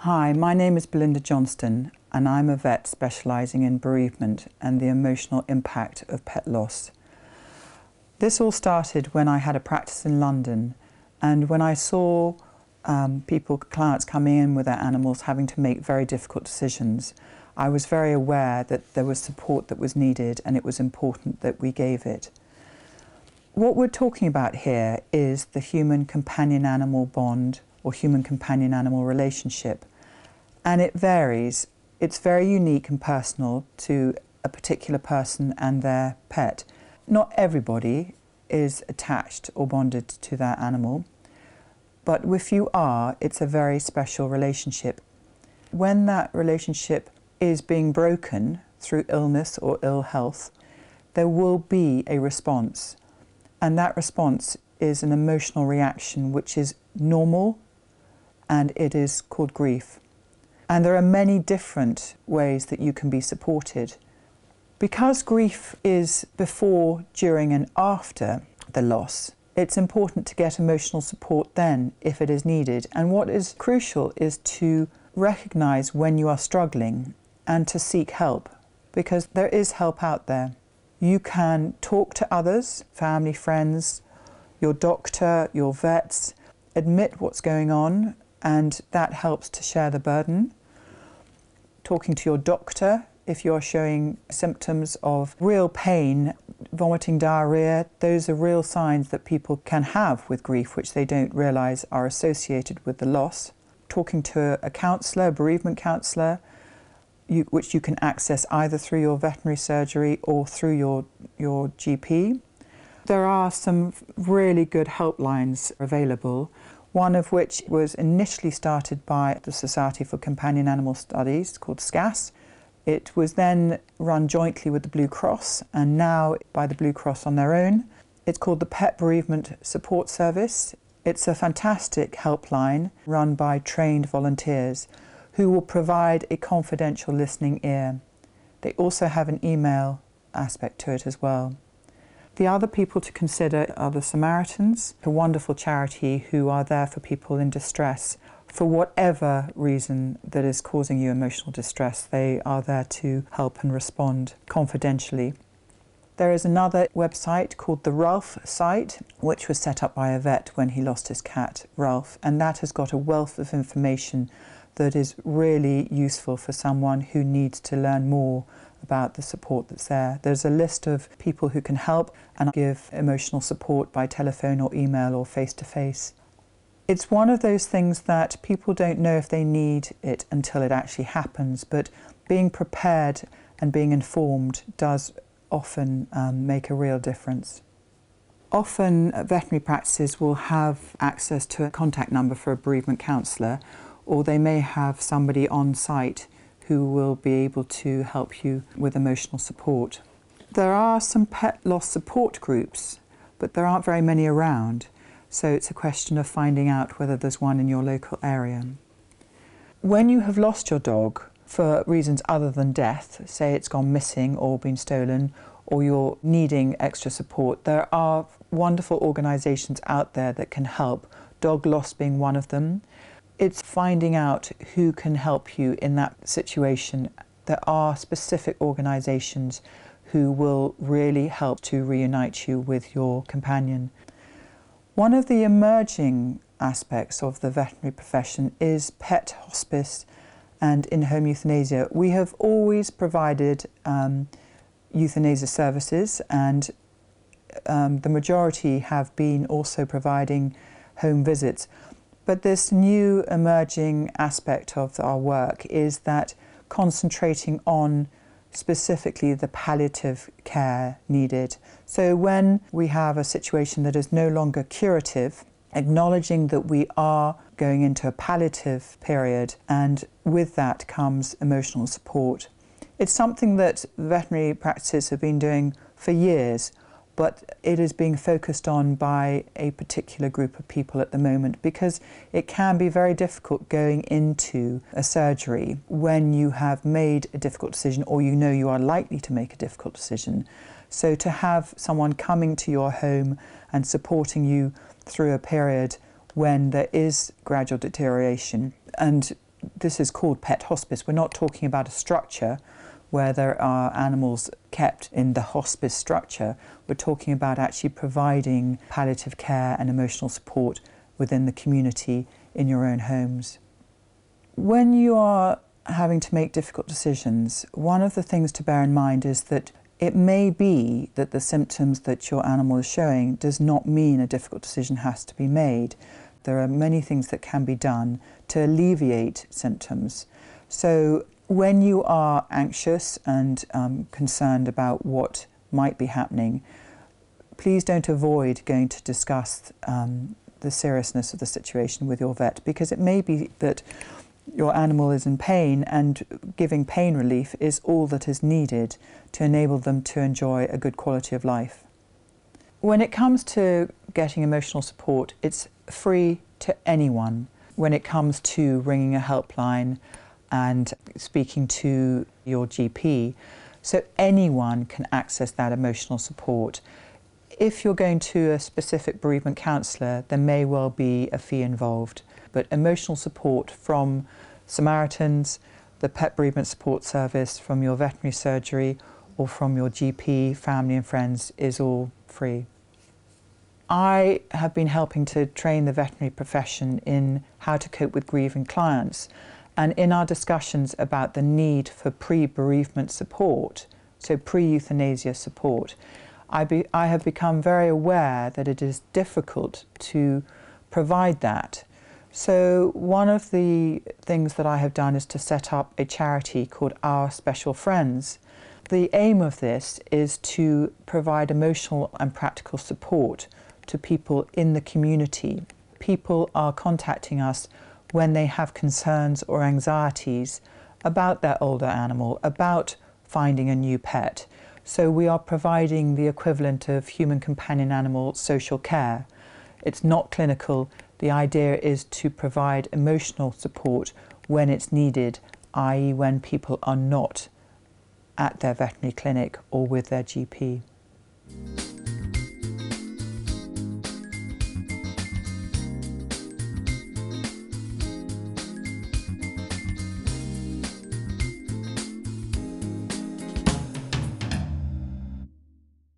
Hi, my name is Belinda Johnston and I'm a vet specialising in bereavement and the emotional impact of pet loss. This all started when I had a practice in London, and when I saw clients coming in with their animals having to make very difficult decisions, I was very aware that there was support that was needed and it was important that we gave it. What we're talking about here is the human companion-animal bond or human companion-animal relationship, and it varies. It's very unique and personal to a particular person and their pet. Not everybody is attached or bonded to their animal, but if you are, it's a very special relationship. When that relationship is being broken through illness or ill health, there will be a response, and that response is an emotional reaction which is normal, and it is called grief. And there are many different ways that you can be supported. Because grief is before, during and after the loss, it's important to get emotional support then if it is needed. And what is crucial is to recognise when you are struggling and to seek help, because there is help out there. You can talk to others, family, friends, your doctor, your vets, admit what's going on, and that helps to share the burden. Talking to your doctor if you're showing symptoms of real pain, vomiting, diarrhoea, those are real signs that people can have with grief which they don't realise are associated with the loss. Talking to a counsellor, a bereavement counsellor, which you can access either through your veterinary surgery or through your GP. There are some really good helplines available, one of which was initially started by the Society for Companion Animal Studies, called SCAS. It was then run jointly with the Blue Cross and now by the Blue Cross on their own. It's called the Pet Bereavement Support Service. It's a fantastic helpline run by trained volunteers who will provide a confidential listening ear. They also have an email aspect to it as well. The other people to consider are the Samaritans, a wonderful charity who are there for people in distress. For whatever reason that is causing you emotional distress, they are there to help and respond confidentially. There is another website called the Ralph site, which was set up by a vet when he lost his cat, Ralph, and that has got a wealth of information that is really useful for someone who needs to learn more about the support that's there. There's a list of people who can help and give emotional support by telephone or email or face-to-face. It's one of those things that people don't know if they need it until it actually happens, but being prepared and being informed does often make a real difference. Often veterinary practices will have access to a contact number for a bereavement counsellor, or they may have somebody on site who will be able to help you with emotional support. There are some pet loss support groups, but there aren't very many around. So it's a question of finding out whether there's one in your local area. When you have lost your dog for reasons other than death, say it's gone missing or been stolen, or you're needing extra support, there are wonderful organisations out there that can help, Dog Loss being one of them. It's finding out who can help you in that situation. There are specific organisations who will really help to reunite you with your companion. One of the emerging aspects of the veterinary profession is pet hospice and in-home euthanasia. We have always provided euthanasia services, and the majority have been also providing home visits. But this new emerging aspect of our work is that concentrating on specifically the palliative care needed. So when we have a situation that is no longer curative, acknowledging that we are going into a palliative period, and with that comes emotional support. It's something that veterinary practices have been doing for years, but it is being focused on by a particular group of people at the moment, because it can be very difficult going into a surgery when you have made a difficult decision or you know you are likely to make a difficult decision. So to have someone coming to your home and supporting you through a period when there is gradual deterioration and this is called pet hospice. We're not talking about a structure where there are animals kept in the hospice structure. We're talking about actually providing palliative care and emotional support within the community in your own homes. When you are having to make difficult decisions, one of the things to bear in mind is that it may be that the symptoms that your animal is showing does not mean a difficult decision has to be made. There are many things that can be done to alleviate symptoms. So when you are anxious and concerned about what might be happening, please don't avoid going to discuss the seriousness of the situation with your vet, because it may be that your animal is in pain and giving pain relief is all that is needed to enable them to enjoy a good quality of life. When it comes to getting emotional support, it's free to anyone. When it comes to ringing a helpline and speaking to your GP, so anyone can access that emotional support. If you're going to a specific bereavement counsellor, there may well be a fee involved, but emotional support from Samaritans, the Pet Bereavement Support Service, from your veterinary surgery or from your GP, family and friends is all free. I have been helping to train the veterinary profession in how to cope with grieving clients, and in our discussions about the need for pre-bereavement support, so pre-euthanasia support, I have become very aware that it is difficult to provide that. So one of the things that I have done is to set up a charity called Our Special Friends. The aim of this is to provide emotional and practical support to people in the community. People are contacting us when they have concerns or anxieties about their older animal, about finding a new pet. So we are providing the equivalent of human companion animal social care. It's not clinical. The idea is to provide emotional support when it's needed, i.e. when people are not at their veterinary clinic or with their GP.